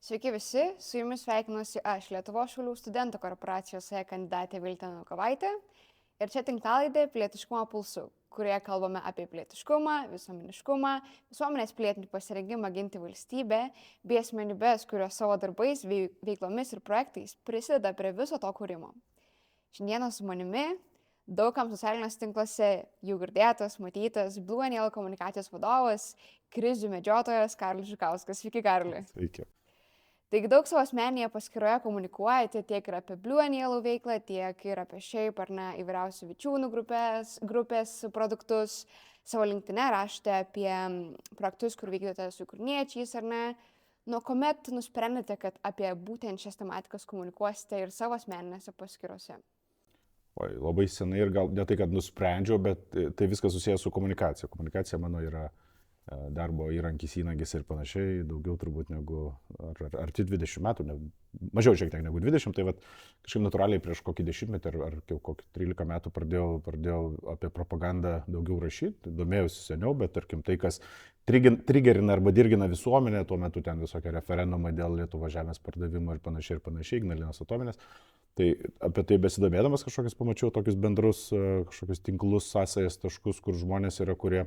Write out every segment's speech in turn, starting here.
Sveiki visi, su jumis sveikinuosi aš, Lietuvos Šaulių studentų korporacijos kandidatė Viltė Nukovaitė. Ir čia tinklalaidė Pilietiškumo pulsu, kurioje kalbame apie pilietiškumą, visuomeniškumą, visuomenės pilietinį pasirengimą ginti valstybę, bei asmenybės, kurios savo darbais, veiklomis ir projektais prisideda prie viso to kūrimo. Šiandieną su manimi daugam socialiniuose tinkluose jau girdėtas, matytas Blue Aniel komunikacijos vadovas, krizių medžiotojas Karolis Žukauskas. Sveiki, Karoli. Sveiki. Taigi daug savo asmeninėje paskyroje komunikuojate tiek ir apie Blue Aniel veiklą, tiek ir apie šiaip ar ne įvairiausių vičiūnų grupės produktus. Savo LinkedIn rašote apie projektus, kur vykdote su ukrainiečiais ar ne. Nuo kuomet nusprendėte, kad apie būtent šias tematikas komunikuosite ir savo asmeninėse paskyrose? Labai senai ir gal ne tai, kad nusprendžiau, bet tai viskas susijęs su komunikacija. Komunikacija mano yra darbo įrankis ir panašiai, daugiau turbūt negu arti 20 metų, mažiau šiek tiek negu 20, tai vat, kažkaip natūraliai prieš kokį 10 ar kokį 13 metų pradėjau apie propagandą daugiau rašyti, domėjausi seniau, bet tarkim tai, kas trigerina arba dirgina visuomenę, tuo metu ten visokie referendumai dėl Lietuvos žemės pardavimo ir panašiai, Ignalinos atominės. Tai apie tai besidomėdamas kažkokius pamačiau tokius bendrus kažkokius tinklus, sąsajas taškus, kur žmonės yra, kurie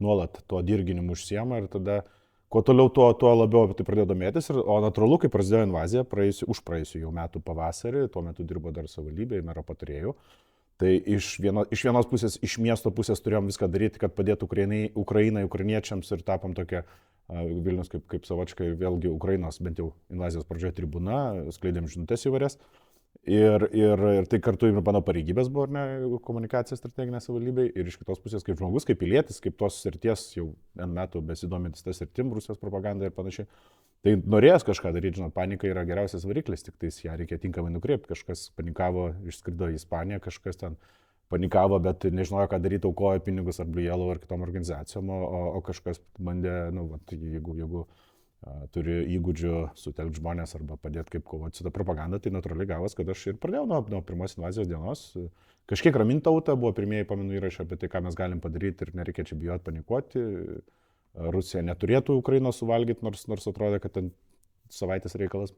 nuolat tuo dirginimu užsiema ir tada kuo toliau, tuo labiau apie tai pradėjau domėtis. O natūralu, kai prasidėjo invazija, už praėjusių jau metų pavasarį, tuo metu dirbo dar savivaldybėje, mero patarėjų, tai iš vienos pusės, iš miesto pusės turėjom viską daryti, kad padėtų Ukrainai, ukrainiečiams ir tapom tokia Vilnius kaip savočka ir vėlgi Ukrainos, bent jau invazijos pradžioje tribūna, skleidėm žinutes įvairias. Ir tai kartu ir mano pareigybės buvo, ne, komunikacija strateginė savivaldybei ir iš kitos pusės kaip žmogus, kaip pilietis, kaip tos srities jau metų besidomintis tas sritim, Rusijos propaganda ir panašiai. Tai norėjęs kažką daryti, žinot, panika yra geriausias variklis, tik tais ją reikia tinkamai nukreipti. Kažkas panikavo, išskrido į Ispaniją, kažkas ten panikavo, bet nežinojo, ką daryti, aukojo pinigus ar Blue Yellow ar kitom organizacijom, o kažkas bandė, jeigu turi įgūdžių sutelkti žmonės arba padėti kaip kovoti su tą propagandą, tai natūraliai gavos, kad aš ir pradėjau nuo pirmos invazijos dienos. Kažkiek raminti tautą, buvo pirmieji, pamenu, įrašai apie tai, ką mes galim padaryti ir nereikia čia bijoti, panikuoti. Rusija neturėtų Ukrainos suvalgyti, nors atrodė, kad ten savaitės reikalas.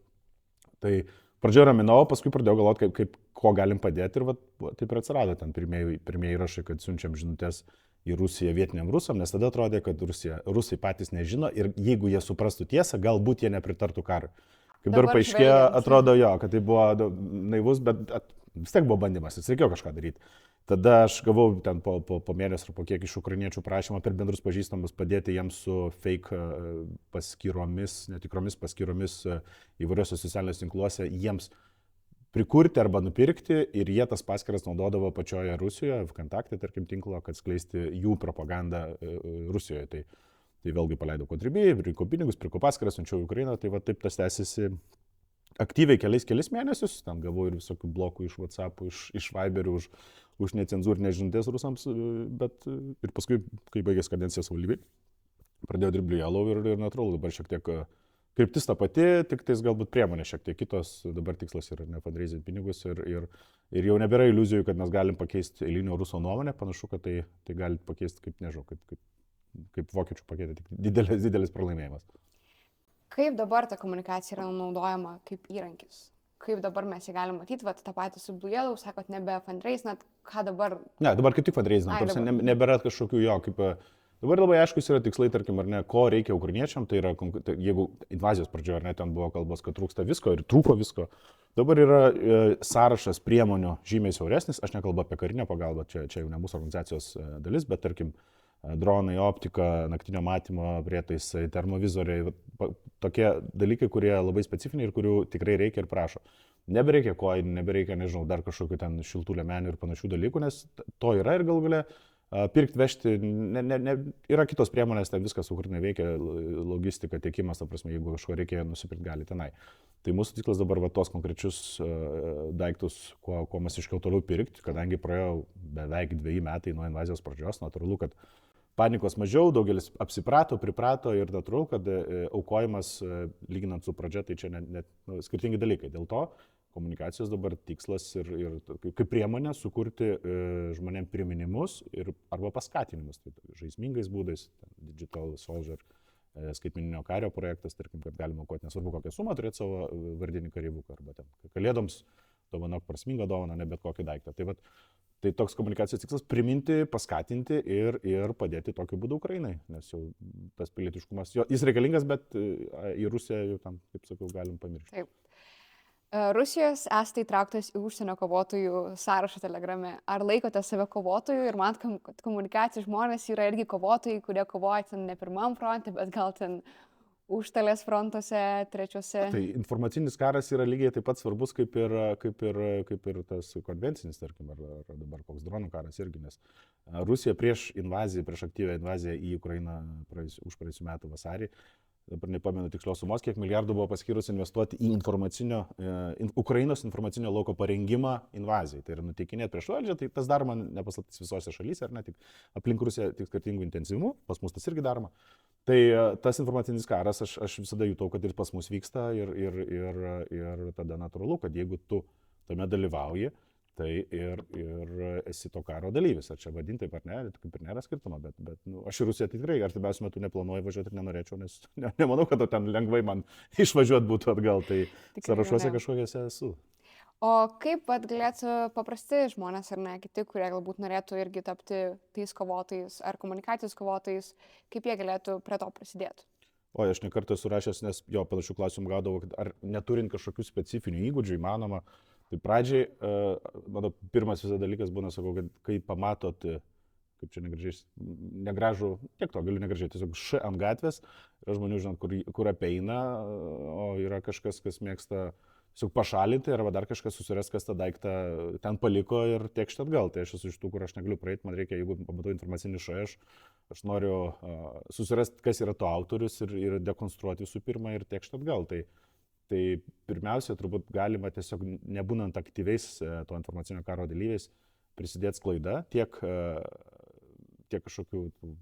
Tai pradžioje raminau, paskui pradėjau galvoti, ko galim padėti ir taip ir atsirado ten pirmieji įrašai, kad siunčiam žinutes į Rusiją vietiniam rusam, nes tada atrodė, kad rusai patys nežino ir jeigu jie suprastų tiesą, galbūt jie nepritartų karui. Kaip dar paaiškėjo, atrodo kad tai buvo naivus, bet vis tiek buvo bandymas, reikėjo kažką daryti. Tada aš gavau ten po mėnesio ar po kiek iš ukrainiečių prašymą per bendrus pažįstamus padėti jiems su fake paskyromis, netikromis paskyromis įvairiuose socialiniuose tinkluose, jiems prikurti arba nupirkti ir jie tas paskyras naudodavo pačioje Rusijoje, VKontakte, tarkim, tinklo, kad skleisti jų propagandą Rusijoje. Tai vėlgi paleidau kontribijai, rinko pinigus, pirko paskyras, siunčiau į Ukrainą, tai taip tas tęsiasi aktyviai kelis mėnesius, ten gavau ir visokių blokų iš WhatsApp, iš Viberių, už necenzūrinės žinutės rusams, bet ir paskui, kai baigės kadencijos savivaldybėj, pradėjau dirbti Blue Yellow ir natūralu, dabar šiek tiek kryptis ta pati, tik tais galbūt priemonė šiek tiek kitos, dabar tikslas yra nefundraising pinigus ir jau nebėra iliuzijų, kad mes galim pakeisti eilinio ruso nuomonę, panašu, kad tai gali pakeisti kaip, nežinau, kaip vokiečių pakeitė, tik didelis pralaimėjimas. Kaip dabar ta komunikacija yra naudojama kaip įrankis? Kaip dabar mes jį galime matyti, tą patį su Blue Yellow, sakot, nebe fundraisinat, ką dabar? Ne, dabar kaip tik fundraisinat, nebėra kažkokių dabar labai aiškus yra tikslai, tarkim, ar ne, ko reikia ukrainiečiam, tai yra, jeigu invazijos pradžioje, ar ne, ten buvo kalbos, kad trūksta visko ir trūko visko. Dabar yra sąrašas priemonių žymiai siauresnis, aš nekalbu apie karinę pagalbą, čia jau ne mūsų organizacijos dalis, bet tarkim, dronai, optika, naktinio matymo prietaisai, termovizoriai, tokie dalykai, kurie labai specifiniai ir kurių tikrai reikia ir prašo. Nebereikia kojinių, nebereikia, nežinau, dar kažkokių ten šiltų liemenių ir panašių dalykų, nes to yra ir galų gale pirkti, vežti, yra kitos priemonės, tai viskas Ukrainai veikia, logistika, tiekimas, ta prasme, jeigu kažko reikia nusipirkti, gali tenai. Tai mūsų tikslas dabar tos konkrečius daiktus, kuo masiškiau toliau pirkti, kadangi praėjo beveik 2 metai nuo invazijos pradžios, natūralu, kad panikos mažiau, daugelis priprato ir natūralu, kad aukojimas, lyginant su pradžia, tai čia net skirtingi dalykai. Dėl to komunikacijos dabar tikslas ir kaip priemonė sukurti žmonėm priminimus arba paskatinimus, tai žaismingais būdais, digital soldier skaitmeninio kario projektas, tarkim, kad galima aukoti nesvarbu kokią sumą, turėti savo vardinį kareivuką arba ten kalėdoms dovanok prasmingą dovaną, ne bet kokį daiktą. Tai toks komunikacijos tikslas - priminti, paskatinti ir padėti tokiu būdu Ukrainai, nes jau tas pilietiškumas, jis reikalingas, bet į Rusiją jau tam, kaip sakau, galim pamiršti. Taip. Rusijos esate įtrauktas į užsienio kovotojų sąrašą Telegrame. Ar laikote save kovotojų ir man, kad komunikacijos žmonės yra irgi kovotojai, kurie kovoja ten ne pirmam fronte, bet gal ten užtalės frontuose, trečiuose? Tai informacinis karas yra lygiai taip pat svarbus kaip ir tas konvencinis, tarkim, ar dabar koks dronų karas irgi, nes Rusija prieš aktyvę invaziją į Ukrainą už praėjusių metų vasarį, dabar nepamenu tikslios sumos, kiek milijardų buvo paskyrus investuoti į Ukrainos informacinio lauko parengimą invazijai. Tai yra nuteikinėti prieš valdžią, tai tas daroma nepaslaptis visose šalyse, ar ne, tik aplink Rusiją, tik skirtingų intensyvumų, pas mus tas irgi daroma. Tai tas informacinis karas, aš visada jutau, kad ir pas mus vyksta ir tada natūralu, kad jeigu tu tame dalyvauji, tai ir esi to karo dalyvis. Ar čia vadinti, ar ne, kaip ir nėra skirtumo, bet aš į Rusiją tikrai artimiausiu metu neplanuoju važiuoti ir nenorėčiau, nes nemanau, kad ten lengvai man išvažiuoti būtų atgal, tai sąrašuose kažkokiuose esu. O kaip galėtų paprasti žmonės ar ne, kiti, kurie galbūt norėtų irgi tapti tais kovotojais ar komunikacijos kovotojais, kaip jie galėtų prie to prisidėti? O, aš nekartą esu rašęs, nes jo panašių klausimų gaudavau, kad ar neturint kažkokių specifinių įgūdžių įmanoma. Tai pradžiai, mano pirmas visas dalykas būna, sakau, kad kai pamatot, kaip čia negražų, tiek to galiu negražiai, tiesiog ant gatvės, yra žmonių, žinot, kur apeina, o yra kažkas, kas mėgsta tiesiog pašalinti, arba dar kažkas susiras, kas tą daiktą ten paliko ir tekšti atgal. Tai aš esu iš tų, kur aš negaliu praeiti, man reikia, jeigu pamatau informacinį šą, aš noriu susirasti, kas yra to autorius ir dekonstruoti visų pirma ir tekšti atgal. Tai pirmiausia, turbūt galima tiesiog nebūnant aktyviais to informacinio karo dalyviais prisidėti sklaida, tiek kažkokių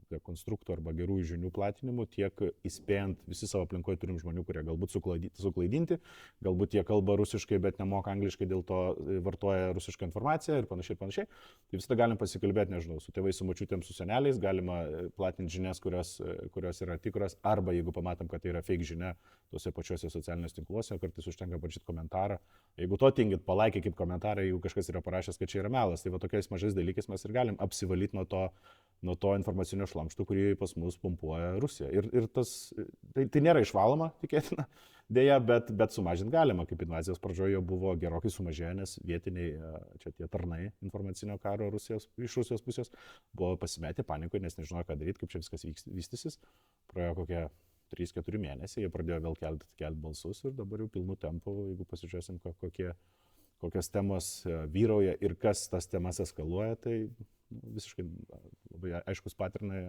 dekonstruktų arba gerųjų žinių platinimu, tiek įspėjant visi savo aplinkoje turim žmonių, kurie galbūt suklaidinti, galbūt jie kalba rusiškai, bet nemoka angliškai, dėl to vartoja rusišką informaciją ir panašiai. Tai visada galim pasikalbėti, nežinau, su tėvais, su močiutėm, su seneliais, galima platinti žinias, kurios yra tikros, arba jeigu pamatom, kad tai yra fake žinia tuose pačiuose socialiniuose tinkluose, kartais užtenka parašyti komentarą. Jeigu to tingit, palaikykit komentarą, jeigu kažkas yra parašęs, kad čia yra melas. Tai va tokiais mažais dalykais mes ir galim apsivalyti nuo to informacinio šlamšto, kurį pas mus pumpuoja Rusija. Ir tai nėra išvaloma, tikėtina, dėja, bet sumažinti galima, kaip invazijos pradžioje buvo gerokai sumažėję, nes vietiniai, čia tie tarnai informacinio karo iš Rusijos pusės buvo pasimetę panikoje, nes nežinojo, ką daryti, kaip čia viskas vystysis. Praėjo kokie 3-4 mėnesiai, jie pradėjo vėl kelti balsus ir dabar jau pilnu tempu, jeigu pasižiūrėsim, kokios temos vyrauja ir kas tas temas eskaluoja, tai visiškai labai aiškus paternai,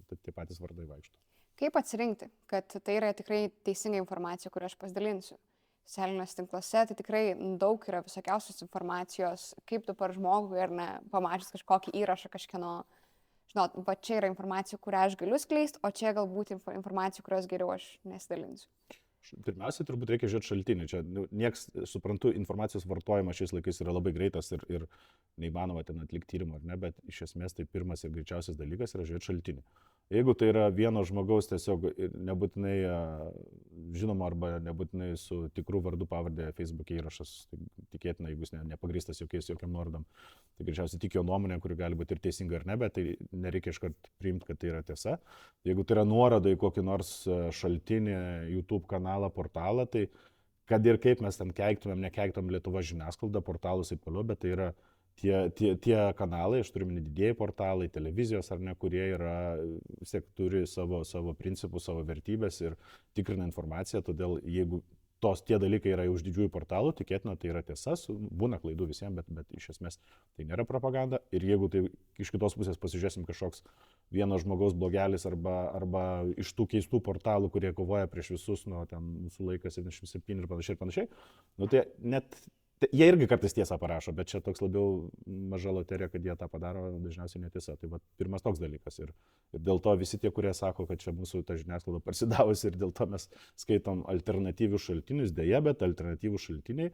tie patys vardai vaikšto. Kaip atsirinkti, kad tai yra tikrai teisinga informacija, kurią aš pasidalinsiu? Socialiniuose tinkluose tai tikrai daug yra visokiausios informacijos, kaip dabar žmogui ar ne, pamačius kažkokį įrašą kažkieno, žinot, va čia yra informacija, kurią aš galiu skleisti, o čia galbūt informacija, kurios geriau aš nesidalinsiu. Pirmiausia, turbūt reikia žiūrėti šaltinį. Čia nieks, suprantu, informacijos vartojimas šiais laikais yra labai greitas ir neįmanoma ten atlikti tyrimą, ar ne, bet iš esmės tai pirmas ir greičiausias dalykas yra žiūrėti šaltinį. Jeigu tai yra vieno žmogaus tiesiog nebūtinai žinoma arba nebūtinai su tikru vardu pavardė Facebook'e įrašas, tai tikėtina, jeigu jis nepagrįstas jokiam nuorodom, tai greičiausiai tik jo nuomonė, kuri gali būti ir teisinga ar ne, bet tai nereikia iškart priimti, kad tai yra tiesa. Jeigu tai yra nuoroda į kokį nors šaltinį, YouTube kanalą, portalą, tai kad ir kaip mes ten keiktumėm, nekeiktumėm Lietuvos žiniasklaidą, portalus ir toliau, bet tai yra tie kanalai, aš turiu minėti didieji portalai, televizijos ar ne, kurie yra, vis tiek turi savo principus, savo vertybės ir tikrina informaciją, todėl jeigu tie dalykai yra už didžiųjų portalų, tikėtina, tai yra tiesa, būna klaidų visiems, bet iš esmės tai nėra propaganda. Ir jeigu tai iš kitos pusės pasižiūrėsim kažkoks vieno žmogaus blogelis arba iš tų keistų portalų, kurie kovoja prieš visus, ten mūsų laikas 77 ir panašiai, tai net jie irgi kartais tiesą parašo, bet čia toks labiau maža loterija, kad jie tą padaro, dažniausiai netiesa. Tai va, pirmas toks dalykas. Ir dėl to visi tie, kurie sako, kad čia mūsų ta žiniasklaida parsidavusi ir dėl to mes skaitom alternatyvius šaltinius, dėja, bet alternatyvūs šaltiniai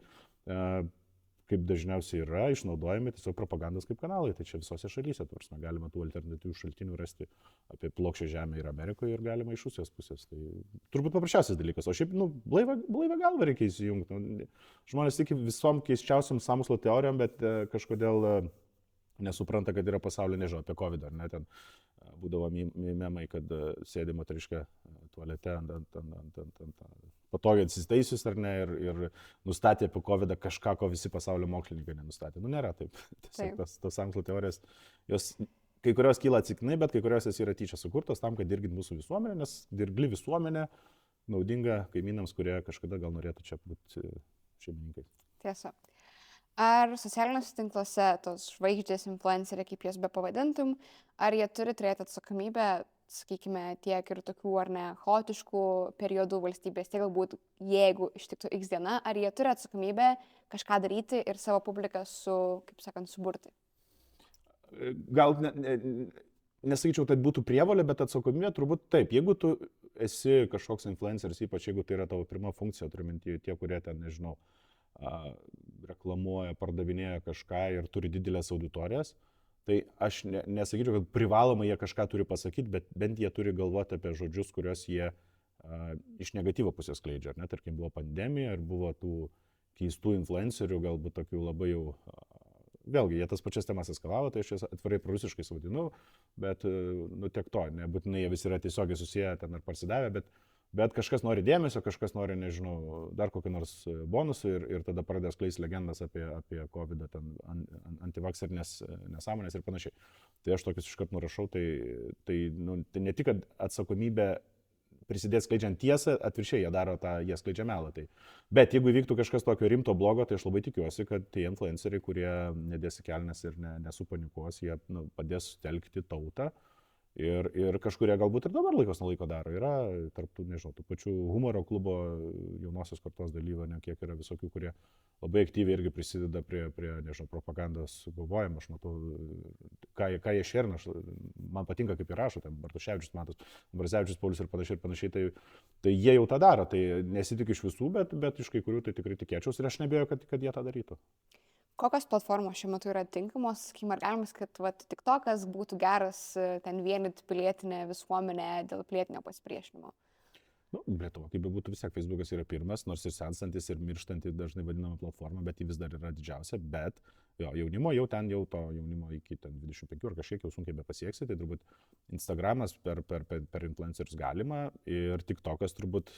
kaip dažniausiai yra, išnaudojami tiesiog propagandos kaip kanalai. Tai čia visose šalyse, galima tų alternatyvių šaltinių rasti apie plokščią žemę ir Amerikoje ir galima iš Rusijos pusės. Tai turbūt paprasčiausias dalykas. O šiaip, blaivą galvą reikia įsijungti. Žmonės tiki visom keisčiausiam sąmokslo teorijom, bet kažkodėl nesupranta, kad yra pasaulyje, nežinau, apie COVID, ar ne, ten būdavo memai, kad sėdi moteriškė tualete ant patogiai atsistaisius, ar ne, ir nustatė apie COVID kažką, ko visi pasaulio mokslininkai nenustatė. Nėra taip. Tiesiog tos sąmokslo teorijos, jos kai kurios kyla atsitiktinai, bet kai kurios jos yra tyčia sukurtos tam, kad dirgint mūsų visuomenę, nes dirgli visuomenė naudinga kaimynams, kurie kažkada gal norėtų čia būti šeimininkais. Tiesa. Ar socialiniuose tinkluose tos žvaigždės, influenceriai, kaip jas be pavadintum, ar jie turi turėti atsakomybę, sakykime, tiek ir tokių ar ne chaotiškų periodų valstybės, tiek galbūt jeigu ištiktų X diena, ar jie turi atsakomybę kažką daryti ir savo publiką suburti? Gal nesakyčiau, tai būtų prievolė, bet atsakomybė turbūt taip. Jeigu tu esi kažkoks influenceris, ypač jeigu tai yra tavo pirma funkcija, turiu minty tie, kurie ten, nežinau, reklamuoja, pardavinėja kažką ir turi didelės auditorijas, tai aš nesakyčiau, kad privalomai jie kažką turi pasakyti, bet bent jie turi galvoti apie žodžius, kuriuos jie iš negatyvo pusės skleidžia. Ar ne, tarkim, buvo pandemija ir buvo tų keistų influencerių, galbūt tokių labai jau, vėlgi, jie tas pačias temas eskalavo, tai aš jas atvirai prorusiškai vadinu, bet tiek to, nebūtinai jie visi yra tiesiogiai susiję ten ar parsidavę, bet kažkas nori dėmesio, kažkas nori, nežinau, dar kokį nors bonusą ir tada pradės skleisti legendas apie COVID, antivakserinės nesąmonės ir panašiai. Tai aš tokius iškart nurašau, tai ne tik, kad atsakomybė prisidėti skleidžiant tiesą, atvirkščiai jie daro tą, jie skleidžia melą. Bet jeigu įvyktų kažkas tokio rimto blogo, tai aš labai tikiuosi, kad tie influenceriai, kurie nedės į kelnes ir nesupanikuos, jie padės sutelkti tautą. Ir kažkurie galbūt ir dabar laikos nuo laiko daro. Yra tarp tų, nežinau, tų pačių humoro klubo jaunosios kartos dalyvių, kiek yra visokių, kurie labai aktyviai irgi prisideda prie nežinau, propagandos galvojimo. Aš matau, ką jie šerna, man patinka, kaip jie rašo, ten Bartuševičius, Matas, Brazevičius, Paulius ir panašiai, tai jie jau tą daro. Tai nesitikiu iš visų, bet iš kai kurių tai tikrai tikėčiaus ir aš nebijoju, kad jie tą darytų. Kokios platformos šiuo metu yra tinkamos, ar galima, kad TikTokas būtų geras ten vienyti pilietinę visuomenę dėl pilietinio pasipriešinimo? Lietuva, kaip būtų vis tiek, Facebookas yra pirmas, nors ir senstantis ir mirštantis dažnai vadinama platforma, bet jį vis dar yra didžiausia, bet jaunimo jau to jaunimo iki 25 ar kažkiek jau sunkiai bepasieksi, tai turbūt Instagramas per influencerius galima ir TikTokas turbūt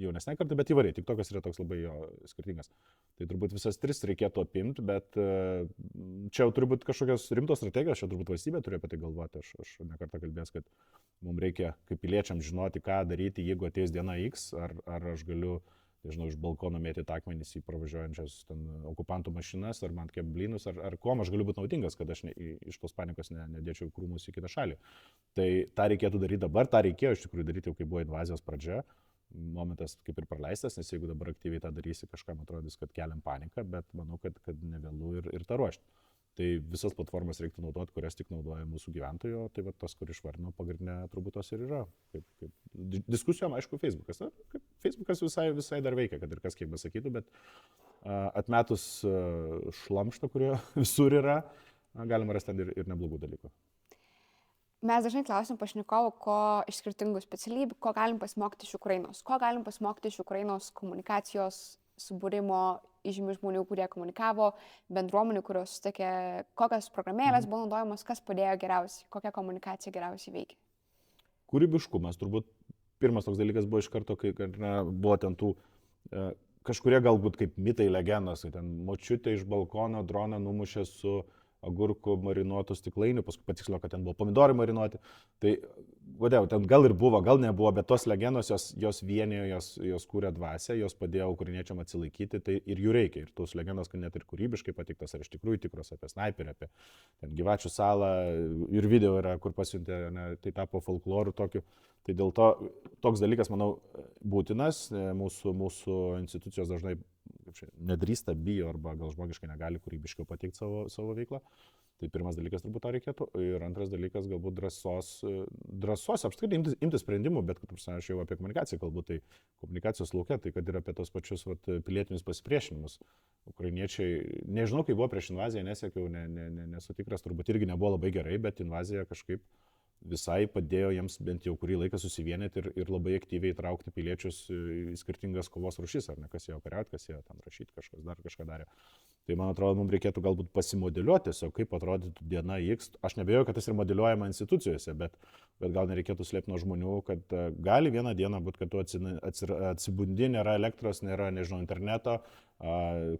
jaunesnė karta, bet įvairiai, TikTokas yra toks labai skirtingas. Tai turbūt visas tris reikėtų apimti, bet čia jau turbūt kažkokios rimtos strategijos, čia turbūt valstybė turi apie tai galvoti, aš nekartą kalbėjęs, kad mums reikia kaip piliečiams žinoti, ką daryti, jeigu ateis diena X, ar aš galiu, nežinau, iš balkono mėtyti akmenys į pravažiuojančias okupantų mašinas, ar man kep blynus, ar kuom aš galiu būti naudingas, kad aš iš tos panikos nedėčiau krūmus į kitą šalį. Tai tą reikėtų daryti dabar, tą reikėjo iš tikrųjų daryti jau, kai buvo invazijos pradžia. Momentas kaip ir praleistas, nes jeigu dabar aktyviai tą darysi, kažkam atrodys, kad keliam paniką, bet manau, kad nevėlu ir tą ruošti. Tai visas platformas reiktų naudoti, kurias tik naudoja mūsų gyventojų, tai va tas, kur išvardinau, pagrindinė turbūt tos ir yra. Kaip diskusijom, aišku, Facebookas. Facebookas visai dar veikia, kad ir kas kiek besakytų, bet atmetus šlamštą, kurio visur yra, galima rasti ten ir neblogų dalykų. Mes dažnai klausim pašnekovų, ko iš skirtingų specialybių, ko galim pasimokyti iš Ukrainos. Ko galim pasimokyti iš Ukrainos komunikacijos, subūrimo, įžymių žmonių, kurie komunikavo, bendruomenių, kurios sutikė, kokios programėlės buvo naudojamos, kas padėjo geriausiai, kokia komunikacija geriausiai veikia. Kūrybiškumas, turbūt pirmas toks dalykas buvo iš karto, kai buvo ten tų kažkurie galbūt kaip mitai, legendos, kai ten močiutė iš balkono droną numušė su agurkų marinuotų stiklainių, paskui patikslio, kad ten buvo pomidorai marinuoti. Tai, ten gal ir buvo, gal nebuvo, bet tos legendos jos vienėjo, jos kūrė dvasią, jos padėjo ukrainiečiam atsilaikyti, tai ir jų reikia. Ir tos legendos, kad net ir kūrybiškai patiktas, ar iš tikrųjų tikros apie snaiperį, apie ten Gyvačių salą, ir video yra, kur pasiuntė, tai tapo folkloru tokiu. Tai dėl to toks dalykas, manau, būtinas. Mūsų institucijos dažnai nedrįsta, bijo arba gal žmogiškai negali kūrybiškiau pateikti savo veiklą. Tai pirmas dalykas turbūt to reikėtų. Ir antras dalykas galbūt drąsos apskritai imti sprendimų, bet aš jau apie komunikaciją kalbu, tai komunikacijos laukia, tai kad ir apie tos pačius pilietinius pasipriešinimus. ukrainiečiai, nežinau, kaip buvo prieš invaziją, nesekiau, nesu tikras, turbūt irgi nebuvo labai gerai, bet invazija kažkaip visai padėjo jiems bent jau kurį laiką susivienyti ir labai aktyviai traukti piliečius į skirtingas kovos rūšis, ar ne, kas ėjo kariauti, kas ėjo ten rašyti, kažkas dar kažką darė. Tai man atrodo, mums reikėtų galbūt pasimodeliuoti tiesiog, kaip atrodytų diena X. Aš nebejoju, kad tas ir modeliuojama institucijose, bet gal nereikėtų slėpti nuo žmonių, kad gali vieną dieną būti, kad tu atsibundi, nėra elektros, nėra, nežinau, interneto,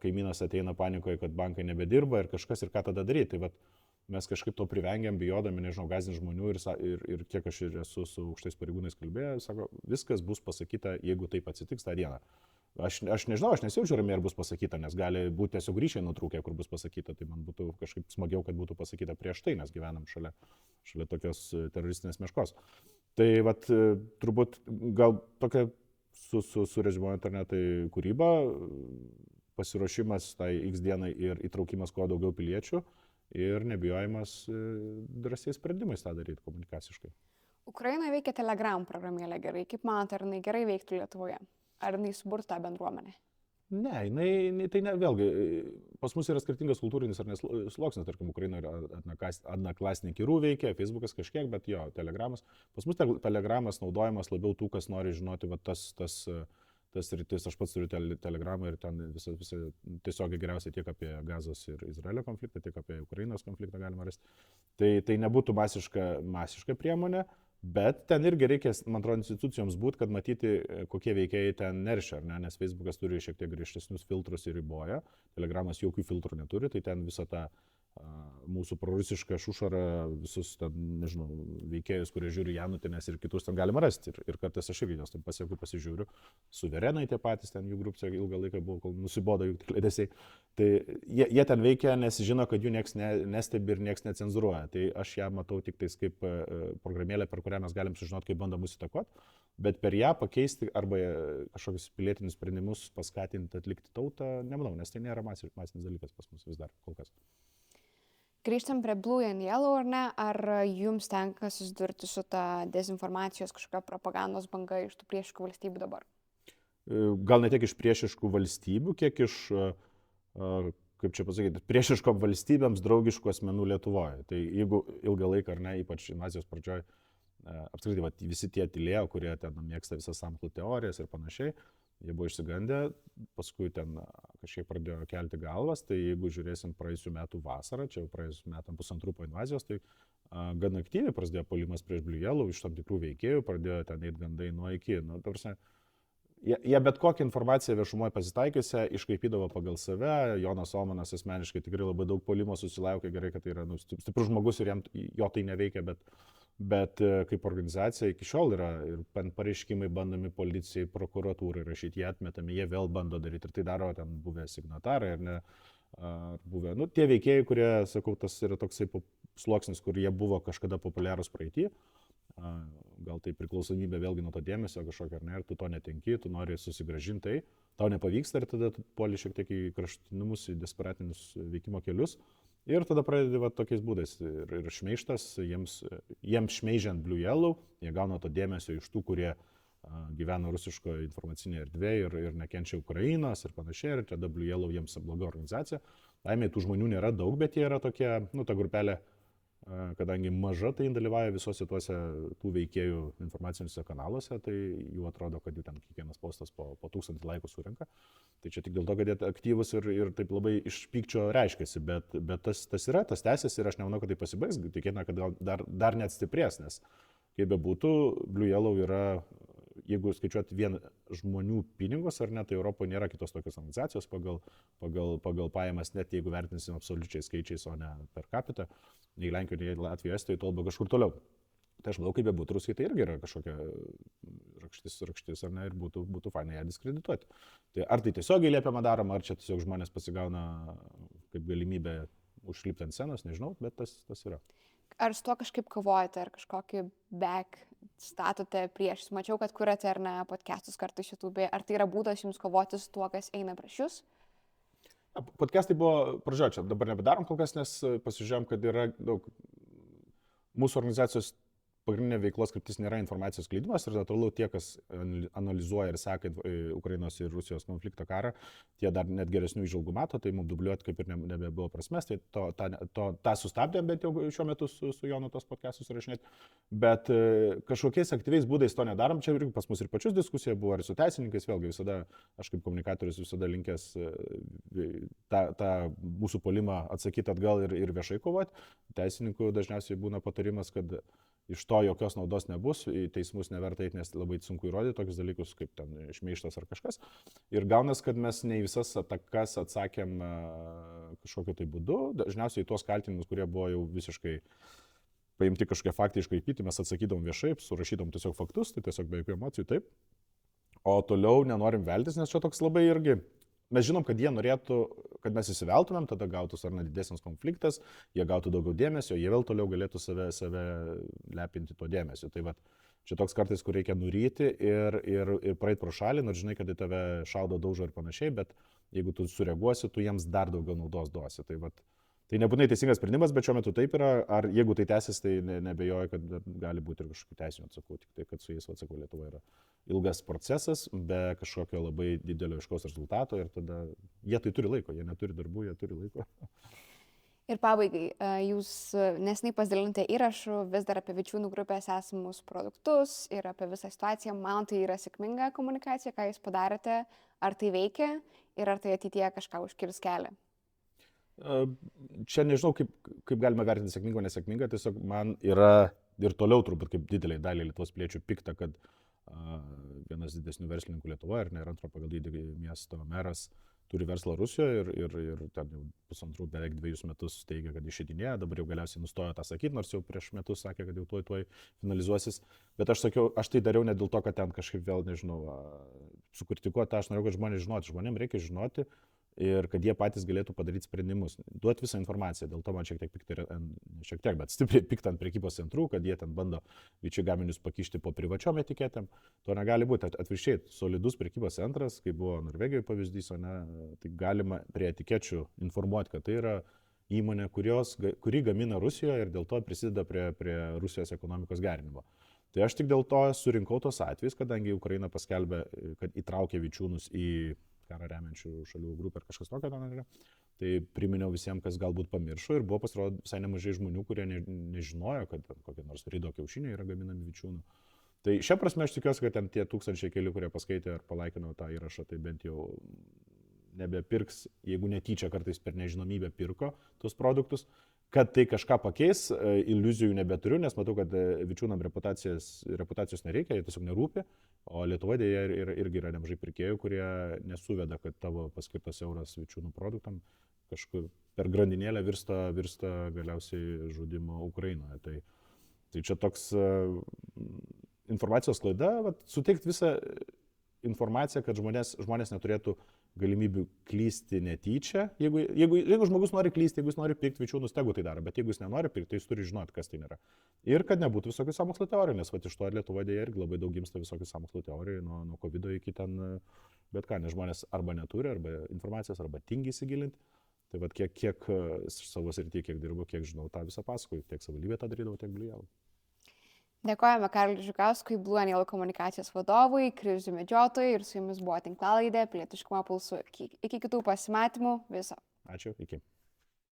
kaimynas ateina panikoje, kad bankai nebedirba ir kažkas ir ką tada daryti. Tai mes kažkaip to privengiam, bijodami, nežinau, gąsdinti žmonių ir kiek aš ir esu su aukštais pareigūnais kalbėjęs, sako, viskas bus pasakyta, jeigu taip atsitiks tą dieną. Aš nežinau, aš nesijaučiu ramiai, ar bus pasakyta, nes gali būti tiesiog ryšiai nutrūkę, kur bus pasakyta, tai man būtų kažkaip smagiau, kad būtų pasakyta prieš tai, nes gyvenam šalia tokios teroristinės meškos. Tai turbūt gal tokia surezimuojant ar ne, tai kūryba, pasiruošimas tai X dienai ir įtraukimas kuo daugiau piliečių ir nebijojimas drąsiais sprendimais tą daryti komunikaciškai. Ukrainoje veikia Telegram programėlė gerai. Kaip manote, ar jinai gerai veiktų Lietuvoje? Ar jinai suburtų tą bendruomenę? Ne, tai ne, vėlgi, pas mus yra skirtingas kultūrinis ar nesloksnis, tarkim, Ukrainoje Odnoklassnikai kirų veikia, Facebookas kažkiek, bet jo, Telegramas. Pas mus Telegramas naudojamas labiau tų, kas nori žinoti, tas rytis, aš pats turiu Telegramą ir ten visą tiesiogiai geriausiai tiek apie Gazos ir Izraelio konfliktą, tiek apie Ukrainos konfliktą galima rasti. Tai nebūtų masiška priemonė, bet ten irgi reikia, man atrodo, institucijoms būti, kad matyti, kokie veikėjai ten neršia, ar ne, nes Facebookas turi šiek tiek griežtesnius filtrus ir riboja, Telegramas jokių filtrų neturi, tai ten visą tą mūsų prorusišką šušarą, visus ten, nežinau, veikėjus, kurie žiūri Janutinės ir kitus ten galima rasti. Ir kartais aš irgi jos ten pasieku, pasižiūriu. Suverenai tie patys ten jų grupse ilgą laiką buvo, kol nusibodo jų kleidesiai. Tai jie ten veikia, nes žino, kad jų nieks nestebi ir nieks necenzuruoja. Tai aš ją matau tik tais kaip programėlę, per kurią mes galim sužinoti, kaip bando mus įtakoti. Bet per ją pakeisti arba kažkokius pilietinius sprendimus paskatinti atlikti tautą, nemanau, nes tai nėra masinis dalykas pas mus vis dar kol kas. Grįžtam prie Blue and Yellow, ar ne? Ar jums tenka susidurti su ta dezinformacijos kažkokia propagandos banga iš tų priešiškų valstybių dabar? Gal ne tiek iš priešiškų valstybių, kiek iš, kaip čia pasakyti, priešiškom valstybėms draugiškų asmenų Lietuvoje. Tai jeigu ilgą laiką, ar ne, ypač invazijos pradžioje, apskritai visi tie tylėjo, kurie ten mėgsta visas sąmokslų teorijas ir panašiai, jie buvo išsigandę, paskui ten kažkiek pradėjo kelti galvas, tai jeigu žiūrėsim praėjusių metų vasarą, čia jau praėjusių metų pusantrų po invazijos, tai gan aktyviai prasidėjo puolimas prieš Blue Yellow, iš tam tikrų veikėjų pradėjo ten eiti gandai nuo iki. Nu, tarsi, jie bet kokią informaciją viešumoje pasitaikiusią iškaipydavo pagal save, Jonas Omanas asmeniškai tikrai labai daug puolimo susilaukė, gerai, kad tai yra stiprus žmogus ir jo tai neveikia, bet kaip organizacija iki šiol yra ir pareiškimai bandomi policijai, prokuratūrai rašyti, jie atmetami, jie vėl bando daryti ir tai daro ten buvę signatarai ar ne, buvę, tie veikėjai, kurie, sakau, tas yra toksai sluoksnis, kur jie buvo kažkada populiarūs praeitį, gal tai priklausomybė vėlgi nuo to dėmesio kažkokio ar ne, ir tu to netenki, tu nori susigrąžinti tai, tau nepavyksta ir tada tu puoli šiek tiek į kraštutinumus, į desperatinius veikimo kelius. Ir tada pradedi tokiais būdais ir šmeižtas, jiems šmeižiant Blue Yellow, jie gauna to dėmesio iš tų, kurie gyvena rusiško informacinėje erdvėje ir nekenčia Ukrainos ir panašiai, ir tada Blue Yellow jiems bloga organizacija. Laimė, tų žmonių nėra daug, bet jie yra tokie, ta grupelė, kadangi maža, tai dalyvauja visose tuose tų veikėjų informaciniuose kanaluose, tai jų atrodo, kad jų ten kiekvienas postas po 1000 laikų surenka. Tai čia tik dėl to, kad jie aktyvus ir taip labai iš pykčio reiškiasi, bet tas yra, tas tęsiasi ir aš nemanau, kad tai pasibaigs, tikėtina, kad dar net stiprės, nes kaip bebūtų, Blue Yellow yra, jeigu skaičiuoti vien žmonių pinigus ar ne, tai Europoje nėra kitos tokios organizacijos pagal pajamas, net jeigu vertinsim absoliučiai skaičiais, o ne per capita, nei Lenkijoje, nei Latvijoje, Estijoje, tolba kažkur toliau. Tai aš manau, kaip bebūtų, Rusija tai irgi yra kažkokia rakštis ar ne, ir būtų fainai ją diskredituoti. Tai ar tai tiesiogiai liepiama daroma, ar čia tiesiog žmonės pasigauna kaip galimybę užlipti ant scenos, nežinau, bet tas yra. Ar su to kažkaip kovojate, ar kažkokį back statote prieš? Mačiau, kad kuriate ar ne podcastus kartais YouTube, ar tai yra būdas jums kovoti su tuo, kas eina prieš jūs? Podcastai buvo pradžioje, čia dabar nebedarom kol kas, nes pasižiūrėjom, kad yra daug mūsų organizacijos pagrindinė veiklos kryptis nėra informacijos skleidimas ir natūralu tie, kas analizuoja ir seka Ukrainos ir Rusijos konflikto karą, tie dar net geresnių įžvalgų mato, tai mums dubliuoti kaip ir nebebuvo prasmės, tai tą sustabdėm bent jau šiuo metu su Jonu tos podcastus įrašinėti, bet kažkokiais aktyviais būdais to nedarom, čia pas mus ir pačius diskusija buvo, ir su teisininkais, vėlgi visada, aš kaip komunikatorius visada linkęs tą mūsų puolimą atsakyti atgal ir viešai kovoti. Teisininkų dažniausiai būna patarimas, kad iš to jokios naudos nebus, į teismus neverta eiti, nes labai sunku įrodyti tokius dalykus, kaip ten šmeižtas ar kažkas. Ir gaunas, kad mes ne į visas atakas atsakėm kažkokiu tai būdu, dažniausiai tuos kaltinimus, kurie buvo jau visiškai paimti kažkokie faktai iškraipyti, mes atsakydom viešai, surašydom tiesiog faktus, tai tiesiog be jokių emocijų, taip. O toliau nenorim veltis, nes čia toks labai irgi... Mes žinom, kad jie norėtų, kad mes įsiveltumėm, tada gautųs ar ne didesnis konfliktas, jie gautų daugiau dėmesio, jie vėl toliau galėtų save lepinti to dėmesio. Tai va, čia toks kartais, kur reikia nuryti ir praeiti pro šalį, nors žinai, kad į tave šaudo, daužo ir panašiai, bet jeigu tu sureaguosi, tu jiems dar daugiau naudos duosi. Tai va, tai nebūtinai teisingas sprendimas, bet šiuo metu taip yra, ar jeigu tai tęsis, tai nebejoju, kad gali būti ir kažkokių teisinių atsakų, tik tai, kad su jais atsakau Lietuva yra ilgas procesas, be kažkokio labai didelio aiškaus rezultato ir tada jie tai turi laiko, jie neturi darbų, jie turi laiko. Ir pabaigai, jūs neseniai pasidalinote įrašų vis dar apie Vičiūnų grupės esamus produktus ir apie visą situaciją. Man tai yra sėkminga komunikacija, ką jūs padarėte, ar tai veikia ir ar tai ateityje kažką užkirs kelią? Čia nežinau, kaip galima vertinti sėkmingą, nesėkmingą, tiesiog man yra ir toliau turbūt kaip dideliai daliai Lietuvos piliečių pikta, kad vienas didesnių verslininkų Lietuvoje ir antro pagal dydį miesto meras turi verslą Rusijoje ir ten jau pusantrų, beveik 2 metus teigia, kad išeidinėja, dabar jau galiausiai nustojo tą sakyti, nors jau prieš metus sakė, kad jau tuoj finalizuosis. Bet aš sakiau, aš tai dariau ne dėl to, kad ten kažkaip vėl, nežinau, sukritikuoti, aš noriu, kad žmonės žinotų, žmonėms reikia žinoti ir kad jie patys galėtų padaryti sprendimus, duoti visą informaciją. Dėl to man šiek tiek, bet stipriai pikta ant prekybos centrų, kad jie ten bando Viči gaminius pakišti po privačiom etiketėm. To negali būti. Atvirkščiai, solidus prekybos centras, kaip buvo Norvegijoje pavyzdys, o ne, tai galima prie etikečių informuoti, kad tai yra įmonė, kuri gamina Rusijoje ir dėl to prisideda prie Rusijos ekonomikos gerinimo. Tai aš tik dėl to surinkau tos atvejus, kadangi Ukraina paskelbė, kad įtraukė Vičiūnus į karą remiančių šalių grupę ar kažkas tokio ten yra. Tai priminiau visiems, kas galbūt pamiršo ir buvo pasirodo visai nemažai žmonių, kurie nežinojo, kad kokie nors Rido kiaušiniai yra gaminami Vičiūnų. Tai šia prasme aš tikiuosi, kad ten tie tūkstančiai keli, kurie paskaitė ar palaikino tą įrašą, tai bent jau nebepirks, jeigu netyčia kartais per nežinomybę pirko tuos produktus. Kad tai kažką pakeis, iliuzijų nebeturiu, nes matau, kad Vičiūnam reputacijos nereikia, jie tiesiog nerūpi, o Lietuvoje dėja irgi yra nemažai pirkėjų, kurie nesuveda, kad tavo paskirtas euras Vičiūnų produktam kažkur per grandinėlę virsta galiausiai žudimo Ukrainoje. Tai čia toks informacijos klaida, suteikti visą informaciją, kad žmonės neturėtų galimybių klysti netyčia. Jeigu žmogus nori klysti, jeigu jis nori pirkti Vičiūnus, tegu tai daro, bet jeigu jis nenori pirkti, tai jis turi žinoti, kas tai nėra. Ir kad nebūtų visokių sąmokslo teorijų, nes iš to Lietuvoje dėja irgi labai daug gimsta visokių sąmokslo teorijų, nuo COVID iki ten, bet ką, nes žmonės arba neturi, arba informacijos, arba tingi įsigilinti. Tai vat kiek savo srityje, kiek dirbu, kiek žinau, tą visą pasakoju, tiek savivaldybė tą darydavau, tiek Blue Yellow. Dėkojame Karoliui Žukauskui, Blue Yellow komunikacijos vadovui, krizių medžiotojui ir su jumis buvo tinklalaidė Pilietiškumo pulsu. Iki kitų pasimatymų, viso. Ačiū, iki.